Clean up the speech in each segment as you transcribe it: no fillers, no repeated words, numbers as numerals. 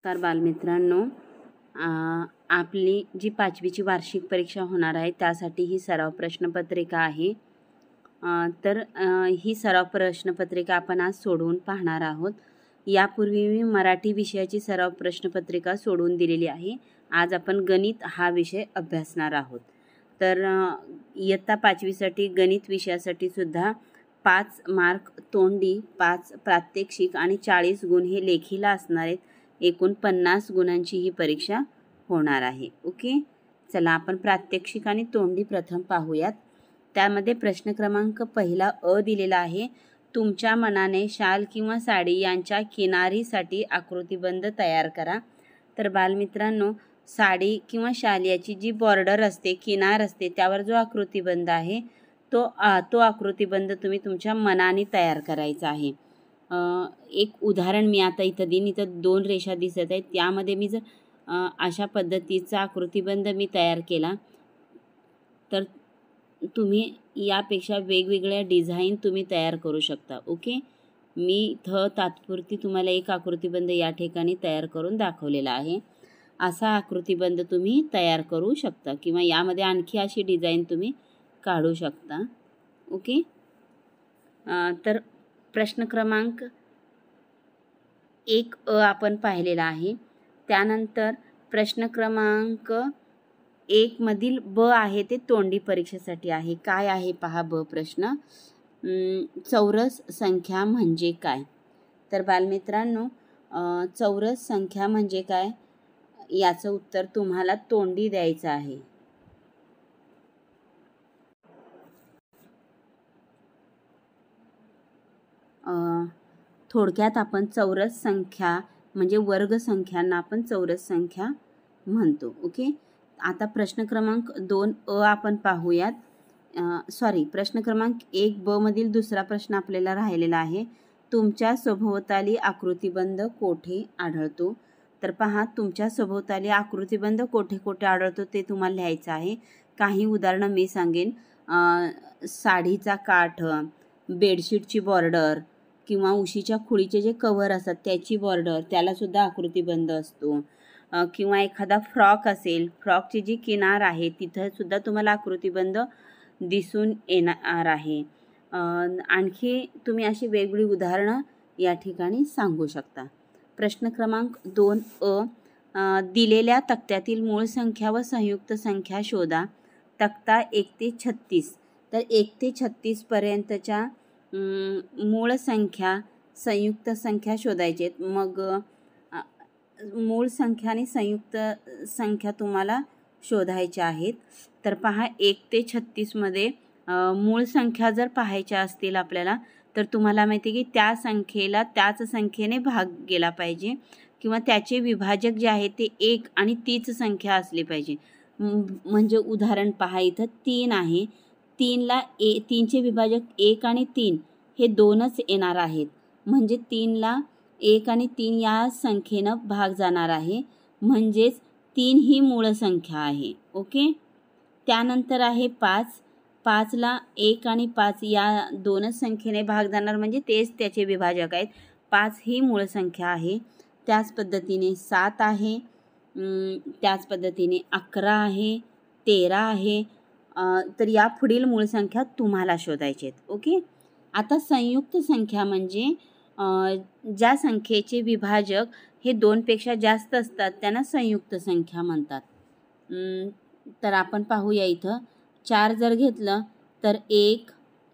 तर बालमित्रांनो, आपली जी 5वीची वार्षिक परीक्षा होणार आहे त्यासाठी ही सराव प्रश्नपत्रिका आहे. ही सराव प्रश्नपत्रिका आपण आज सोडवून पाहणार आहोत. यापूर्वी मी मराठी विषयाची सराव प्रश्नपत्रिका सोडवून दिलेली आहे. आज आपण गणित हा विषय अभ्यासणार आहोत. तर इयत्ता 5वीसाठी गणित विषयासाठी सुद्धा 5 मार्क तोंडी, 5 प्रात्यक्षिक आणि 40 गुण हे लेखीला असणार आहेत. एकूण 50 गुणांची ही परीक्षा होणार आहे. ओके, चला आपण प्रात्यक्षिक आणि तोंडी प्रथम पाहूयात. त्यामध्ये प्रश्न क्रमांक पहिला अ दिलेला आहे. तुमच्या मनाने शाल किंवा साडी यांच्या किनारीसाठी आकृतिबंध तयार करा. तर बालमित्रांनो, साडी किंवा शाल याची जी बॉर्डर असते, किनार असते, त्यावर जो आकृतिबंध आहे तो आकृतिबंध तुम्ही तुमच्या मनाने तयार करायचा आहे. एक उदाहरण मी आता इथं देईन. इथं 2 रेषा दिसत आहेत. त्यामध्ये मी जर अशा पद्धतीचा आकृतिबंध मी तयार केला तर तुम्ही यापेक्षा वेगवेगळ्या डिझाईन तुम्ही तयार करू शकता. ओके, मी इथं तात्पुरती तुम्हाला एक आकृतिबंध या ठिकाणी तयार करून दाखवलेला आहे. असा आकृतिबंध तुम्ही तयार करू शकता किंवा यामध्ये आणखी अशी डिझाईन तुम्ही काढू शकता. ओके, तर प्रश्न क्रमांक 1 अ आपण पाहिलेला आहे. त्यानंतर प्रश्न क्रमांक 1 मधील ब आहे ते तोंडी परीक्षेसाठी आहे. काय आहे पहा ब प्रश्न. चौरस संख्या म्हणजे काय? तर बालमित्रांनो, चौरस संख्या म्हणजे काय याचं उत्तर तुम्हाला तोंडी द्यायचं आहे. थोडक्यात आपण चौरस संख्या म्हणजे वर्ग संख्यांना आपण चौरस संख्या म्हणतो. ओके, आता प्रश्न क्रमांक 2 अ आपण पाहूयात. प्रश्न क्रमांक 1 ब मधील दुसरा प्रश्न आपल्याला राहिलेला आहे. तुमच्या सभोवताली आकृतिबंध कोठे आढळतो? तर पहा, तुमच्या सभोवताली आकृतिबंध कोठे कोठे आढळतो ते तुम्हाला लिहायचं आहे. काही उदाहरणं मी सांगेन. साडीचा काठ, बेडशीटची बॉर्डर किंवा उशीच्या खुळीचे जे कव्हर असतात त्याची बॉर्डर, त्यालासुद्धा आकृतिबंध असतो. किंवा एखादा फ्रॉक असेल, फ्रॉकची जी किनार आहे तिथंसुद्धा तुम्हाला आकृतिबंध दिसून येणार आहे. आणखी तुम्ही अशी वेगवेगळी उदाहरणं या ठिकाणी सांगू शकता. प्रश्न क्रमांक 2 अ दिलेल्या तक्त्यातील मूळ संख्या व संयुक्त संख्या शोधा. तक्ता 1 ते 36. तर 1 ते 36 पर्यंतच्या मूळ संख्या, संयुक्त संख्या शोधायचे. मग मूळ संख्या आणि संयुक्त संख्या तुम्हाला शोधायच्या आहेत. तर पहा, 1 ते 36 मध्ये मूळ संख्या जर पाहायच्या असतील आपल्याला तर तुम्हाला माहिती आहे की त्या संख्येला त्याच संख्येने भाग गेला पाहिजे किंवा त्याचे विभाजक जे आहे ते 1 आणि तीच संख्या असली पाहिजे. म्हणजे उदाहरण पहा, इथं 3 आहे. 3चे विभाजक 1 आणि 3 हे 2च येणार आहेत. म्हणजे 3ला 1 आणि 3 या संख्येनं भाग जाणार आहे. म्हणजेच 3 ही मूळ संख्या आहे. ओके, त्यानंतर आहे 5. 5ला 1 आणि 5 या 2च संख्येने भाग जाणार, म्हणजे तेच त्याचे विभाजक आहेत. 5 ही मूळ संख्या आहे. त्याच पद्धतीने 7 आहे. त्याच पद्धतीने 11 आहे, 13 आहे. तर या पुढील मूळ संख्या तुम्हाला शोधायचे आहेत. ओके, आता संयुक्त संख्या म्हणजे ज्या संख्येचे विभाजक हे 2पेक्षा जास्त असतात त्यांना संयुक्त संख्या म्हणतात. तर आपण पाहूया, इथं 4 जर घेतलं तर 1,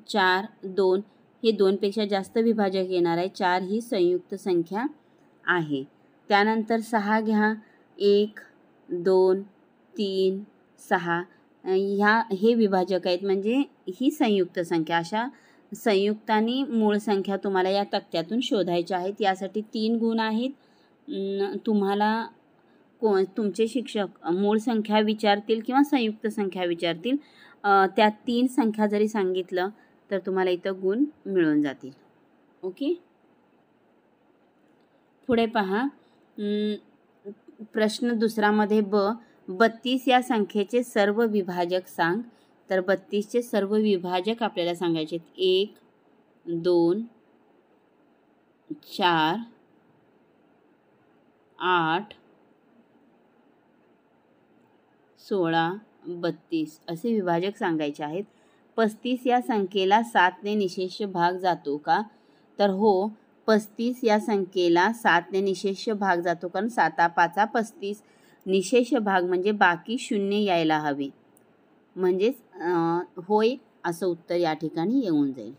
4, 2 हे 2पेक्षा जास्त विभाजक येणार आहे. 4 ही संयुक्त संख्या आहे. त्यानंतर 6 घ्या. 1, 2, 3, 6 हे विभाजक आहेत, म्हणजे ही संयुक्त संख्या. अशा संयुक्त आणि मूळ संख्या तुम्हाला या तक्त्यातून शोधायच्या आहेत. यासाठी 3 गुण आहेत. तुम्हाला तुमचे शिक्षक मूळ संख्या विचारतील किंवा संयुक्त संख्या विचारतील, त्या 3 संख्या जरी सांगितलं तर तुम्हाला इथं गुण मिळून जातील. ओके, पुढे पहा. प्रश्न दुसरामध्ये ब 32 या संख्येचे सर्व विभाजक सांग. तर 32चे सर्व विभाजक आपल्याला सांगायचे आहेत. 1, 2, 4, 8, 16, 32 असे विभाजक सांगायचे आहेत. 35 या संख्येला 7ने निशेष भाग जातो का? तर हो, 35 या संख्येला 7ने निशेष भाग जातो, कारण 7 5 35, निशेष भाग म्हणजे बाकी शून्य यायला हवे, म्हणजेच होय असं उत्तर या ठिकाणी येऊन जाईल.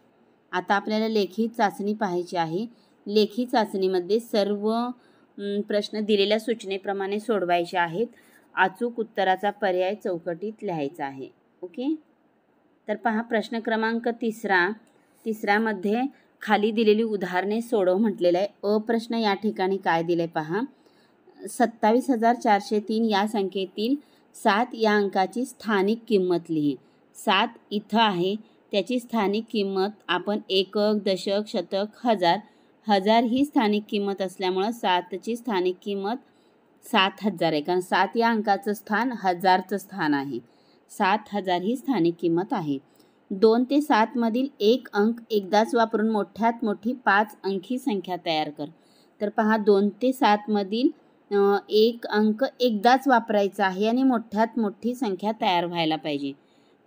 आता आपल्याला लेखी चाचणी पाहायची आहे. लेखी चाचणीमध्ये सर्व प्रश्न दिलेल्या सूचनेप्रमाणे सोडवायचे आहेत. अचूक उत्तराचा पर्याय चौकटीत लिहायचा आहे. ओके, तर पहा प्रश्न क्रमांक तिसऱ्यामध्ये खाली दिलेली उदाहरणे सोडव म्हटलेलं आहे. अ प्रश्न या ठिकाणी काय दिले पहा. 27,403 या संख्येतील 7 या अंकाची स्थानिक किंमत लिही. 7 इथं आहे, त्याची स्थानिक किंमत आपण एकक, दशक, शतक, हजार ही स्थानिक किंमत असल्यामुळं 7ची स्थानिक किंमत 7,000 आहे, कारण 7 या अंकाचं स्थान 1000चं स्थान आहे. 7,000 ही स्थानिक किंमत आहे. 2 ते 7 मधील एक अंक एकदाच वापरून मोठ्यात मोठी 5 अंकी संख्या तयार कर. तर पहा 2 ते 7 मधील एक अंक एकदाच वापरायचा आहे आणि मोठ्यात मोठी संख्या तयार व्हायला पाहिजे.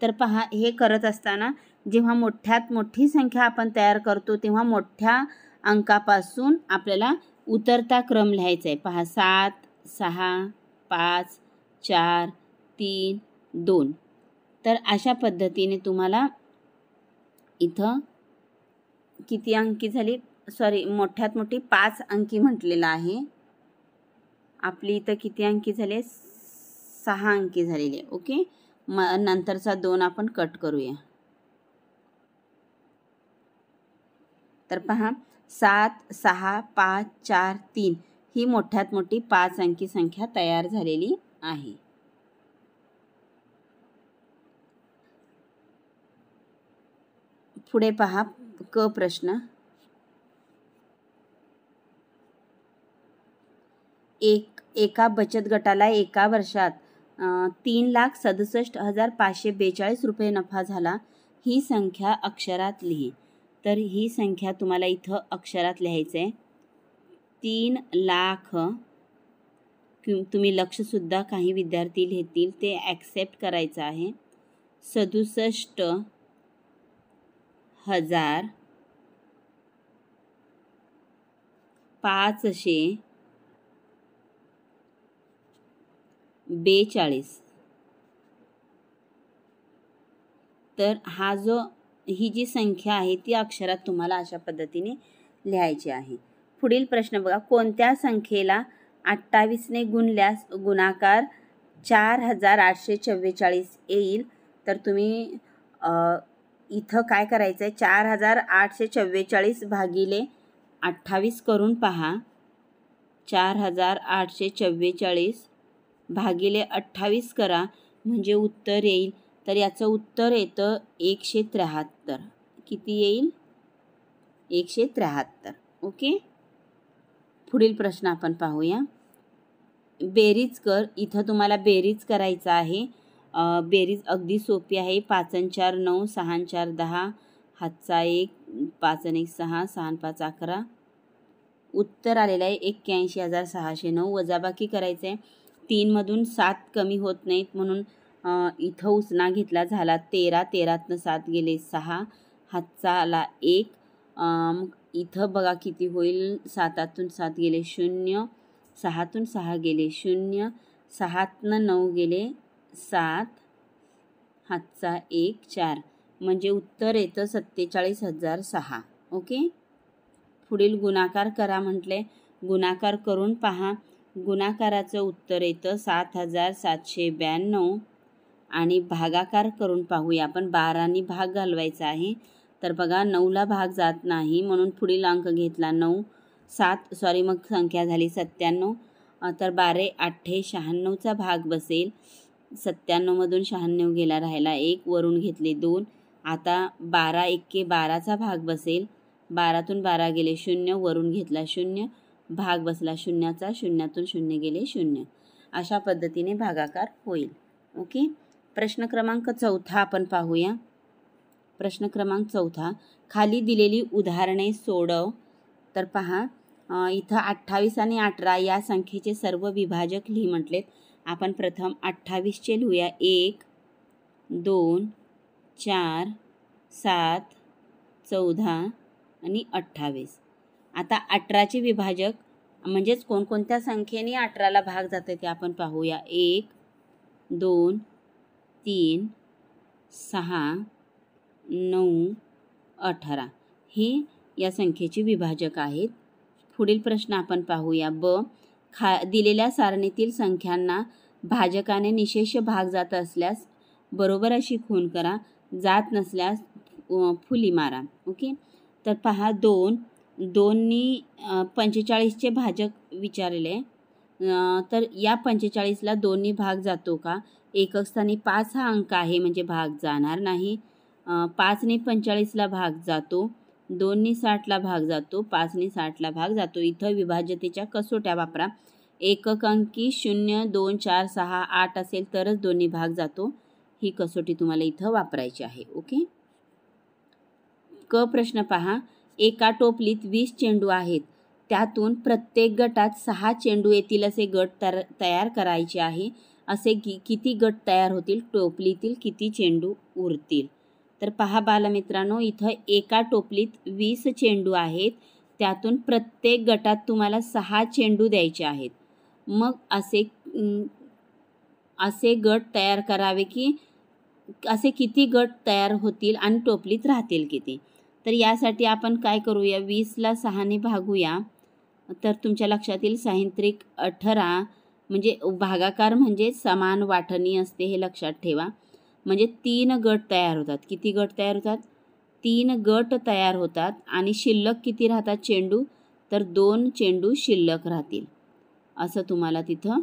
तर पहा हे करत असताना जेव्हा मोठ्यात मोठी संख्या आपण तयार करतो तेव्हा मोठ्या अंकापासून आपल्याला उतरता क्रम लिहायचा आहे. पहा 7, 6, 5, 4, 3, 2. तर अशा पद्धतीने तुम्हाला इथं किती अंकी झाली, मोठ्यात मोठी 5 अंकी म्हटलेलं आहे. आपली इथं किती अंकी झाले, 6 अंकी झालेली आहे. ओके, नंतरचा 2 आपण कट करूया. तर पहा 7, 6, 5, 4, 3 ही मोठ्यात मोठी 5 अंकी संख्या तयार झालेली आहे. पुढे पहा क प्रश्न. एका बचत गटाला एका वर्षात 3,67,542 रुपये नफा झाला. ही संख्या अक्षरात लिही. तर ही संख्या तुम्हाला इथं अक्षरात लिहायचं आहे. 3 लाख, तुम्ही लक्षसुद्धा काही विद्यार्थी लिहितील ते ॲक्सेप्ट करायचं आहे. 67,542. तर ही जी संख्या आहे ती अक्षरात तुम्हाला अशा पद्धतीने लिहायची आहे. पुढील प्रश्न बघा. कोणत्या संख्येला 28ने गुणल्यास गुणाकार 4,844 येईल? तर तुम्ही इथं काय करायचं आहे, 4,844 भागिले 28 करून पहा. 4,844 भागिले 28 करा म्हणजे उत्तर येईल. तर याचं उत्तर येतं 173. किती येईल? 173. ओके, पुढील प्रश्न आपण पाहूया. बेरीज कर. इथं तुम्हाला बेरीज करायचं आहे. बेरीज अगदी सोपी आहे. 5 आणि 4 9, 6 आणि 4 10, हातचा 1, 5 आणि 1 6, 6 आणि 5 11. उत्तर आलेलं आहे 81,609. वजाबाकी करायचं आहे. 3 मधून 7 कमी होत नाहीत म्हणून इथं उसना घेतला, झाला 13. 13तनं 7 गेले 6, हातचा आला 1. इथं बघा किती होईल. 7तून 7 गेले 0, 6तून 6 गेले 0, 6तनं 9 गेले 7, हातचा 1 4, म्हणजे उत्तर येतं 47,006. ओके, पुढील गुणाकार करा म्हटले. गुणाकार करून पहा. गुणाकाराचं उत्तर येतं 7,792. आणि भागाकार करून पाहूया आपण. 12नी भाग घालवायचा आहे. तर बघा 9ला भाग जात नाही म्हणून पुढील अंक घेतला 9. मग संख्या झाली 97. तर 12 8 96चा भाग बसेल. 97मधून 96 गेला, राहिला 1, वरून घेतले 2. आता 12 1 12चा भाग बसेल. 12तून 12 गेले 0, वरून घेतला 0, भाग बसला 0चा. 0तून 0 गेले 0. अशा पद्धतीने भागाकार होईल. ओके, प्रश्न क्रमांक 4 आपण पाहूया. प्रश्न क्रमांक 4. खाली दिलेली उदाहरणे सोडव. तर पहा इथं 28 आणि 18 या संख्येचे सर्व विभाजक लिही म्हटलेत. आपण प्रथम 28चे लिहूया. 1 2 4 7 14 आणि 28. आता 18चे विभाजक म्हणजेच कोणकोणत्या संख्येने 18ला भाग जाते ते आपण पाहूया. 1 2 3 6 9 18 हे या संख्येचे विभाजक आहेत. पुढील प्रश्न आपण पाहूया. दिलेल्या सारणीतील संख्यांना भाजकाने निशेष भाग जात असल्यास बरोबर अशी खूण करा, जात नसल्यास फुली मारा. ओके, तर पहा 2नी 45चे भाजक विचारले. तर या 45ला 2नी भाग जातो का? एकक स्थानी 5 हा अंक आहे म्हणजे भाग जाणार नाही. 5नी 45ला भाग जातो, 2नी 60ला भाग जातो, 5नी 60ला भाग जातो. इथं विभाज्यतेच्या कसोट्या वापरा. एकक अंकी 0 2 4 6 8 असेल तरच 2नी भाग जातो. ही कसोटी तुम्हाला इथं वापरायची आहे. ओके, क प्रश्न पहा. एका टोपलीत 20 चेंडू आहेत, त्यातून प्रत्येक गटात 6 चेंडू येतील असे गट तयार करायचे आहे. असे किती गट तयार होतील? टोपलीतील किती चेंडू उरतील? तर पहा बालमित्रांनो, इथं एका टोपलीत 20 चेंडू आहेत, त्यातून प्रत्येक गटात तुम्हाला 6 चेंडू द्यायचे आहेत. मग असे गट तयार करावे की असे किती गट तयार होतील आणि टोपलीत राहतील किती? तर यासाठी आपण काय करूया, 20ला 6ने भागूया. तर तुमच्या लक्षात येईल 6×18 म्हणजे भागाकार म्हणजे समान वाटणी असते, हे लक्षात ठेवा. म्हणजे 3 गट तयार होतात. किती गट तयार होतात? 3 गट तयार होतात. आणि शिल्लक किती राहतात चेंडू? तर 2 चेंडू शिल्लक राहतील. असं तुम्हाला तिथं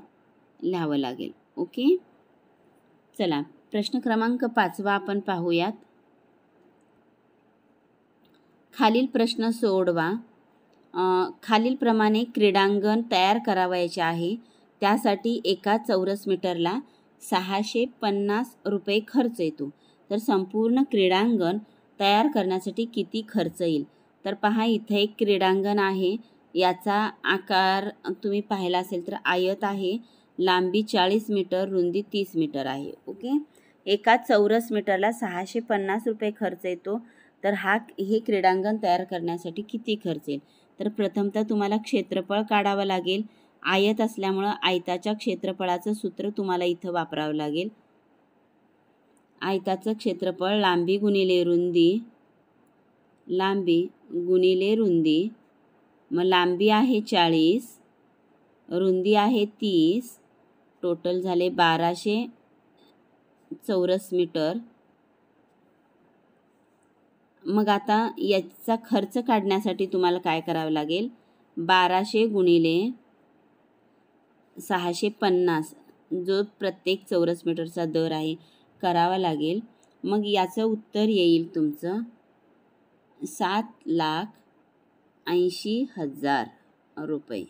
लिहावं लागेल. ओके, चला प्रश्न क्रमांक 5 आपण पाहूयात. खालील प्रश्न सोडवा. खालीलप्रमाणे क्रीडांगण तयार करावयाचे आहे. त्यासाठी एका चौरस मीटरला 650 रुपये खर्च येतो. तर संपूर्ण क्रीडांगण तयार करण्यासाठी किती खर्च येईल? तर पहा, इथे एक क्रीडांगण आहे. याचा आकार तुम्ही पाहिला असेल तर आयत आहे. लांबी 40 मीटर, रुंदी 30 मीटर आहे. ओके, एका चौरस मीटरला 650 रुपये खर्च येतो. तर हे क्रीडांगण तयार करण्यासाठी किती खर्च येईल? तर प्रथमतः तुम्हाला क्षेत्रफळ काढावं लागेल. आयत असल्यामुळं आयताच्या क्षेत्रफळाचं सूत्र तुम्हाला इथं वापरावं लागेल. आयताचं क्षेत्रफळ लांबी गुणिले रुंदी, लांबी गुणिले रुंदी. मग लांबी आहे 40, रुंदी आहे 30, टोटल झाले 1200 चौरस मीटर. मग आता याचा खर्च काढण्यासाठी तुम्हाला काय करावं लागेल? 1200 गुणिले 650 जो प्रत्येक चौरस मीटरचा दर आहे करावा लागेल. मग याचं उत्तर येईल तुमचं 7,80,000 रुपये.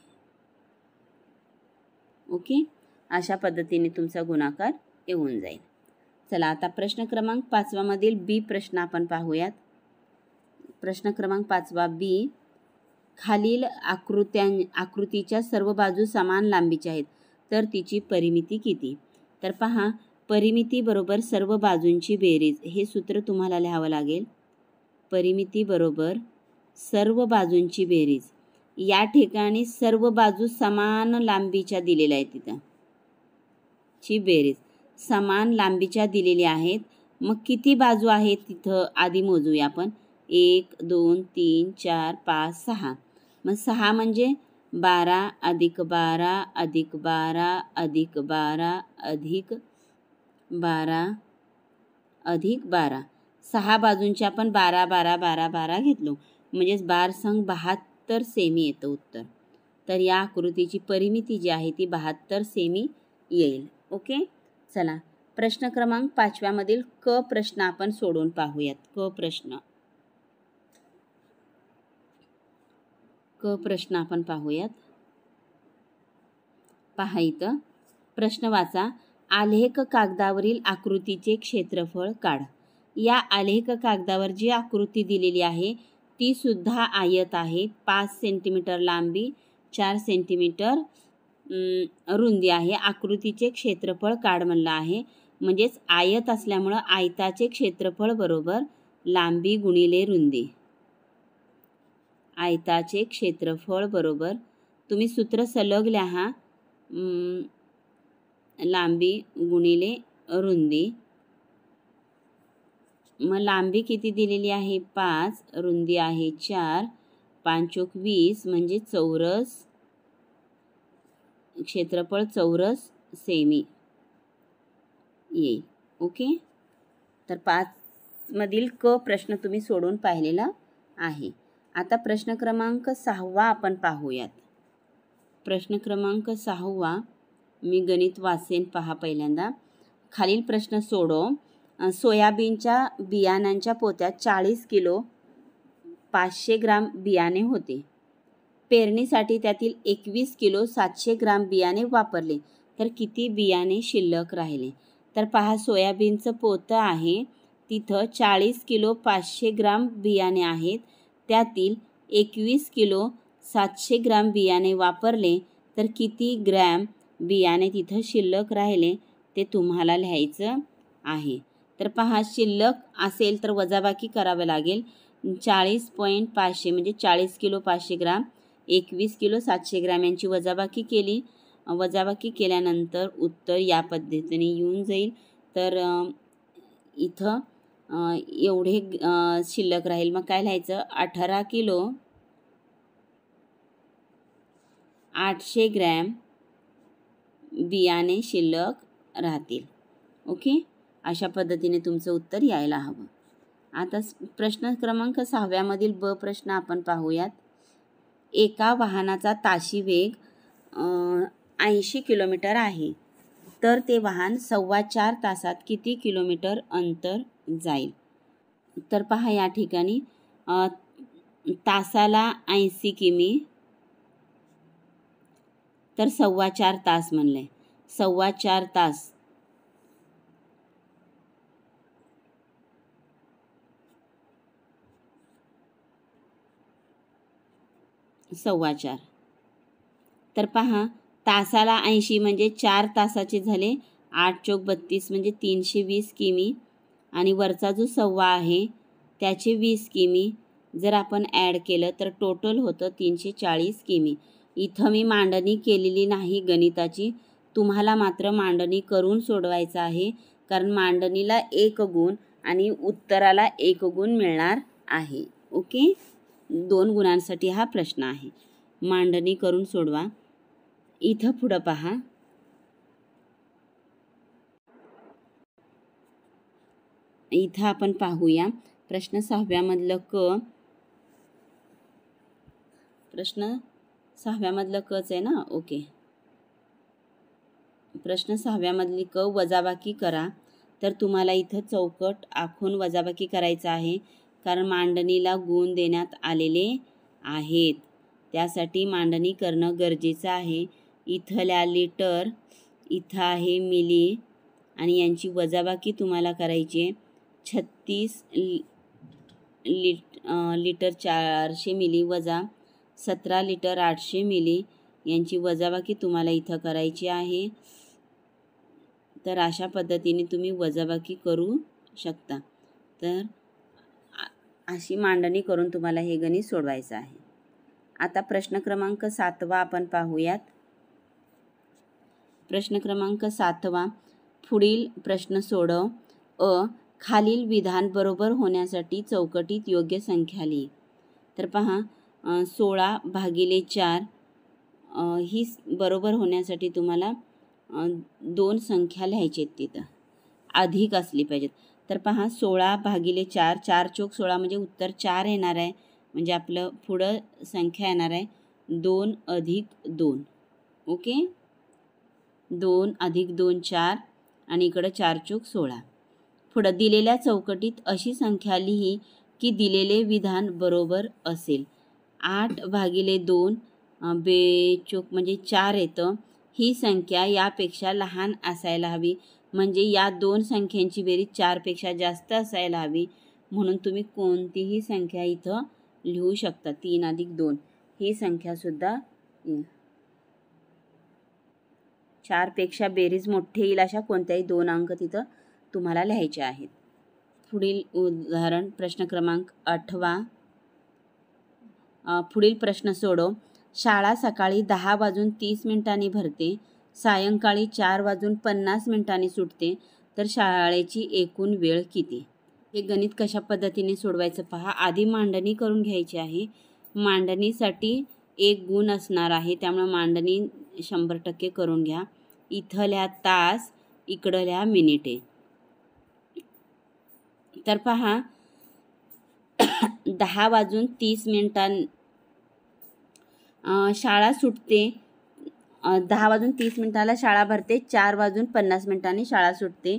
ओके, अशा पद्धतीने तुमचा गुणाकार येऊन जाईल. चला आता प्रश्न क्रमांक 5 मधील बी प्रश्न आपण पाहूयात. प्रश्न क्रमांक 5 बी. खालील आकृतीच्या सर्व बाजू समान लांबीच्या आहेत, तर तिची परिमिती किती? तर पहा, परिमिती बरोबर सर्व बाजूंची बेरीज हे सूत्र तुम्हाला लिहावं लागेल. परिमिती बरोबर सर्व बाजूंची बेरीज. या ठिकाणी सर्व बाजू समान लांबीच्या दिलेल्या आहेत. तिथं ची बेरीज समान लांबीच्या दिलेल्या आहेत. मग किती बाजू आहेत तिथं आधी मोजूया आपण. 1 2 3 4 5 6. मग 6 म्हणजे 12 अधिक 12 अधिक 12 अधिक 12 अधिक 12 अधिक 12. 6 बाजूंचे आपण 12 12 12 12 घेतलो म्हणजेच 12×72 सेमी येतं उत्तर. तर या आकृतीची परिमिती जी आहे ती 72 सेमी येईल. ओके, चला प्रश्न क्रमांक 5 मधील क प्रश्न आपण सोडून पाहूयात. क प्रश्न आपण पाहूयात. पहा इथं प्रश्न वाचा. आलेख कागदावरील आकृतीचे क्षेत्रफळ काढ. या आलेख कागदावर जी आकृती दिलेली आहे ती सुद्धा आयत आहे. 5 सेंटीमीटर लांबी, 4 सेंटीमीटर रुंदी आहे. आकृतीचे क्षेत्रफळ काढ म्हणलं आहे. म्हणजेच आयत असल्यामुळं आयताचे क्षेत्रफळ बरोबर लांबी गुणिले रुंदी. आयताचे क्षेत्रफळ बरोबर, तुम्ही सूत्र सलग लिहा, लांबी गुणिले रुंदी. मग लांबी किती दिलेली आहे? 5, रुंदी आहे 4, 5 चोक 20 म्हणजे चौरस, क्षेत्रफळ चौरस सेमी येईल. ओके. तर 5 मधील क प्रश्न तुम्ही सोडून पाहिलेला आहे. आता प्रश्न क्रमांक 6 आपण पाहूयात. प्रश्न क्रमांक 6 मी गणित वाचेन, पहा पहिल्यांदा. खालील प्रश्न सोडव. सोयाबीनच्या बियाणांच्या पोत्यात 40 किलो 500 ग्राम बियाणे होते. पेरणीसाठी त्यातील 21 किलो 700 ग्राम बियाणे वापरले, तर किती बियाणे शिल्लक राहिले? तर पहा, सोयाबीनचं पोतं आहे, तिथं 40 किलो 500 ग्राम बियाणे आहेत, त्यातील 21 किलो 700 ग्राम बियाणे वापरले, तर किती ग्रॅम बियाणे तिथं शिल्लक राहिले ते तुम्हाला लिहायचं आहे. तर पहा, शिल्लक असेल तर वजाबाकी करावं लागेल. 40.500 म्हणजे 40 किलो 500 ग्राम, 21 किलो 700 ग्राम यांची वजाबाकी केली. वजाबाकी केल्यानंतर उत्तर या पद्धतीने येऊन जाईल. तर इथं एवढे शिल्लक राहील. मग काय लिहायचं? 18 किलो 800 ग्रॅम बियाणे शिल्लक राहतील. ओके. अशा पद्धतीने तुमचं उत्तर यायला हवं. आता प्रश्न क्रमांक 6 मधील ब प्रश्न आपण पाहूयात. एका वाहनाचा ताशी वेग 80 किलोमीटर आहे, तर ते वाहन 4.25 तासात किती किलोमीटर अंतर जाईल? तर पहा, या ठिकाणी तासाला 80 किमी, तर 4.25 तास म्हणले. 4.25 तास 4.25. तर पहा, तासाला 80 म्हणजे 4 तासाचे झाले. 8 चोक 32 म्हणजे 320 किमी, आणि वरचा जो 1.25 आहे त्याचे 20 किमी जर आपण ॲड केलं तर टोटल होतं 340 किमी. इथं मी मांडणी केलेली नाही गणिताची, तुम्हाला मात्र मांडणी करून सोडवायचं आहे, कारण मांडणीला 1 गुण आणि उत्तराला 1 गुण मिळणार आहे. ओके. 2 गुणांसाठी हा प्रश्न आहे. मांडणी करून सोडवा. इथं पुढं पहा, इथं आपण पाहूया प्रश्न 6 मधलं क. प्रश्न 6 मधलं कच आहे ना? ओके. प्रश्न 6 मधली क, वजाबाकी करा. तर तुम्हाला इथं चौकट आखून वजाबाकी करायचं आहे, कारण मांडणीला गुण देण्यात आलेले आहेत, त्यासाठी मांडणी करणं गरजेचं आहे. इथल्या लिटर, इथं आहे मिली, आणि यांची वजाबाकी तुम्हाला करायची आहे. 36 लिटर 400 मिली वजा 17 लिटर 800 मिली यांची वजाबाकी तुम्हाला इथं करायची आहे. तर अशा पद्धतीने तुम्ही वजाबाकी करू शकता. तर अशी मांडणी करून तुम्हाला हे गणित सोडवायचं आहे. आता प्रश्न क्रमांक 7 आपण पाहूयात. प्रश्न क्रमांक 7, पुढील प्रश्न सोडव. अ, खालील विधान बरोबर होण्यासाठी चौकटीत योग्य संख्या लिही. तर पहा, 16/4 ही बरोबर होण्यासाठी तुम्हाला 2 संख्या लिहायची आहेत, तिथं अधिक असली पाहिजेत. तर पहा, 16/4, 4 चोक 16 म्हणजे उत्तर 4 येणार आहे. म्हणजे आपलं पुढं संख्या येणार आहे 2 + 2. ओके. 2 + 2 4, आणि इकडं 4 चोक 16. पुढं दिलेल्या चौकटीत अशी संख्या लिही की दिलेले विधान बरोबर असेल. 8/2 बेचोक म्हणजे 4 येतं. ही संख्या यापेक्षा लहान असायला हवी, म्हणजे या 2 संख्यांची बेरीज 4पेक्षा जास्त असायला हवी. म्हणून तुम्ही कोणतीही संख्या इथं लिहू शकता. 3 अधिक 2 ही संख्यासुद्धा 4पेक्षा बेरीज मोठी येईल अशा कोणत्याही 2 अंक तिथं तुम्हाला लिहायचे आहेत. पुढील उदाहरण प्रश्न क्रमांक 8. पुढील प्रश्न सोडव. शाळा सकाळी 10:30 भरते, सायंकाळी 4:50 सुटते, तर शाळेची एकूण वेळ किती? हे गणित कशा पद्धतीने सोडवायचं पहा. आधी मांडणी करून घ्यायची आहे. मांडणीसाठी 1 गुण असणार आहे, त्यामुळे मांडणी 100% करून घ्या. इथं लिहा तास, इकडं लिहा मिनिटे. तर पहा 10:30 शाळा सुटते. 10:30 शाळा भरते, 4:50 शाळा सुटते.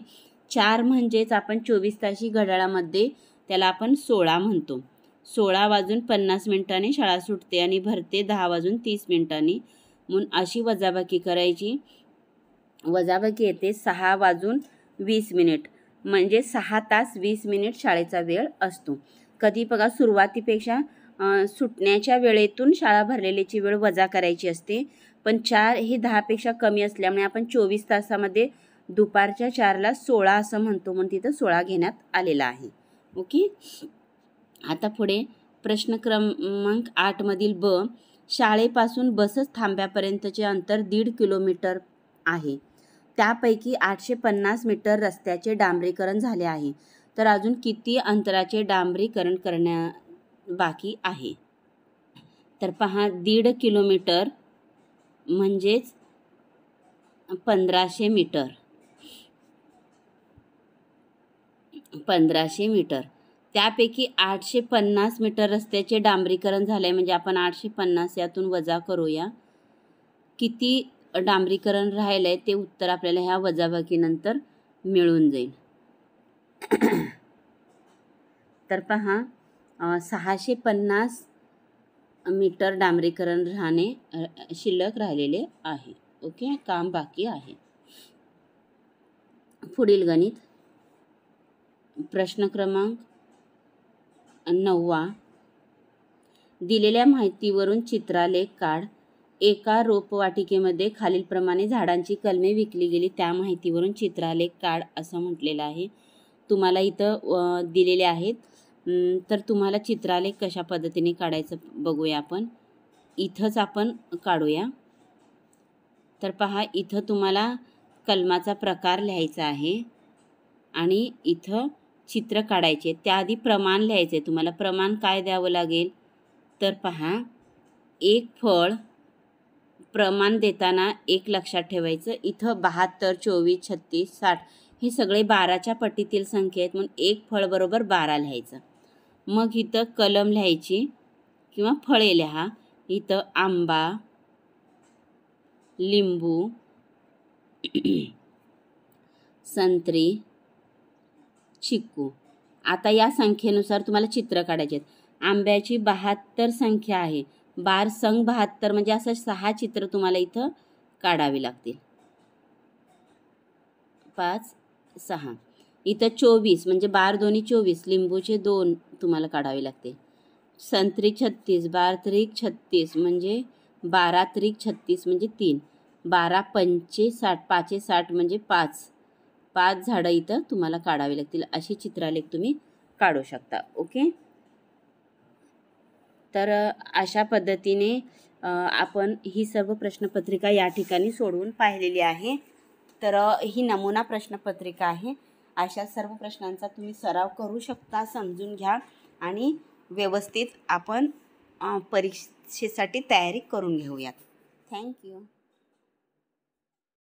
4 म्हणजेच आपण 24 तासी घड्याळामध्ये त्याला आपण 16 म्हणतो. 16:50 शाळा सुटते आणि भरते 10:30. म्हणून अशी वजाबाकी करायची. वजाबाकी येते 6:20 म्हणजे 6 तास 20 मिनिट शाळेचा वेळ असतो. कधी बघा सुरुवातीपेक्षा सुटण्याच्या वेळेतून शाळा भरलेलीची वेळ वजा करायची असते, पण 4 ही 10पेक्षा कमी असल्यामुळे आपण 24 तासामध्ये दुपारच्या 4ला 16 असं म्हणतो, म्हणून तिथं 16 घेण्यात आलेला आहे. ओके. आता पुढे प्रश्न क्रमांक 8 मधील ब. शाळेपासून बस थांब्यापर्यंतचे अंतर 1.5 किलोमीटर आहे. त्यापैकी 850 मीटर रस्त्याचे डांबरीकरण झाले आहे, तर अजून किती अंतराचे डांबरीकरण करण्या बाकी आहे? तर पहा 1.5 किलोमीटर म्हणजेच 1500 मीटर. 1500 मीटर. त्यापैकी 850 मीटर रस्त्याचे डांबरीकरण झाले, म्हणजे आपण 850 यातून वजा करूया. किती डांबरीकरण राहिलंय ते उत्तर आपल्याला ह्या वजाबाकीनंतर मिळून जाईल. तर पहा 650 मीटर डांबरीकरण शिल्लक राहिलेले आहे. ओके, काम बाकी आहे. पुढील गणित प्रश्न क्रमांक 9. दिलेल्या माहितीवरून चित्रालेख काढ. एका रोपवाटिकेमध्ये खालीलप्रमाणे झाडांची कलमे विकली गेली, त्या माहितीवरून चित्रालेख काढ असं म्हटलेलं आहे. तुम्हाला इथं दिलेले आहेत. तर तुम्हाला चित्रालेख कशा पद्धतीने काढायचं बघूया आपण. इथंच आपण काढूया. तर पहा इथं तुम्हाला कलमाचा प्रकार लिहायचा आहे आणि इथं चित्र काढायचे. त्याआधी प्रमाण लिहायचे. तुम्हाला प्रमाण काय द्यावं लागेल तर पहा, एक फळ प्रमाण देताना एक लक्षात ठेवायचं. इथं 72, 24, 36, 60 हे सगळे 12च्या पटीतील संख्या आहेत, म्हणून एक फळ बरोबर 12 लिहायचं. मग इथं कलम लिहायची किंवा फळे लिहा. इथं आंबा, लिंबू, संत्री, चिक्कू. आता या संख्येनुसार तुम्हाला चित्र काढायचे आहेत. आंब्याची 72 संख्या आहे. 12 संग 72 म्हणजे असं 6 चित्र तुम्हाला इथं काढावी लागतील. 5, 6. इथं 24 म्हणजे 12 दोन्ही 24. लिंबूचे 2 तुम्हाला काढावे लागते. संत्री 36, 12 त्रिक 36 म्हणजे 12 त्रिक 36 म्हणजे 3. 12 पंचे 60, 5 60 म्हणजे 5 झाडं इथं तुम्हाला काढावी लागतील. अशी चित्रालेख तुम्ही काढू शकता. ओके. तर अशा पद्धतीने आपण ही सर्व प्रश्नपत्रिका या ठिकाणी सोडवून पाहिलेली आहे. तर ही नमुना प्रश्नपत्रिका आहे. अशा सर्व प्रश्नांचा तुम्ही सराव करू शकता, समजून घ्या आणि व्यवस्थित आपण परीक्षेसाठी तयारी करून घेऊयात. थँक्यू.